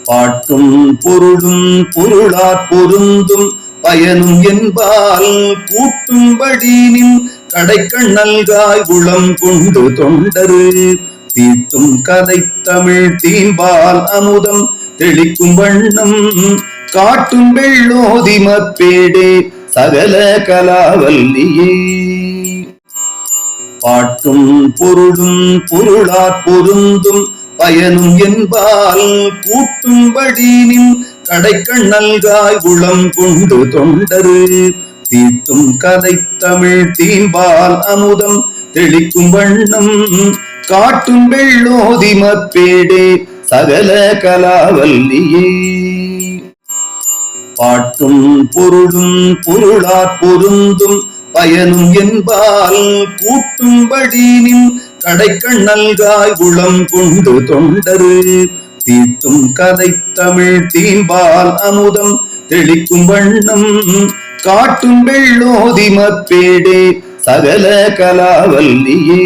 பாட்டும் பொருளும் பொருளாற் பொருந்தும் பயனும் என்பால் கூட்டும்படி நின் கடைக்கண் நல்காய் உளம் கொண்டு தொண்டரு தீட்டும் கதை தமிழ் தீம்பால் அமுதம் தெளிக்கும் வண்ணம் காட்டும் வெள்ளோதிமப்பேடே சகல கலாவல்லியே. பாட்டும் பொருளும் பொருளாற் பொருந்தும் பயனும் என்பால் கூட்டும்படி நின் கடைக்கண் நல்காய் உளம் கொண்டு தொண்டரு தீட்டும் கதை தமிழ் தீம்பால் அமுதம் தெளிக்கும் வண்ணம் காட்டும் வெள்ளோதிமப்பேடே சகல கலாவல்லியே. பாட்டும் பொருளும் பொருளாற் பொருந்தும் பயனும் என்பால் கூட்டும்படி நின் கடைக்கண் நல்காய் உளம் கொண்டு தொண்டரு தீட்டும் கதை தமிழ் தீம்பால் அமுதம் தெளிக்கும் வண்ணம் காட்டும் வெள்ளோதிமப்பேடே சகல கலாவல்லியே.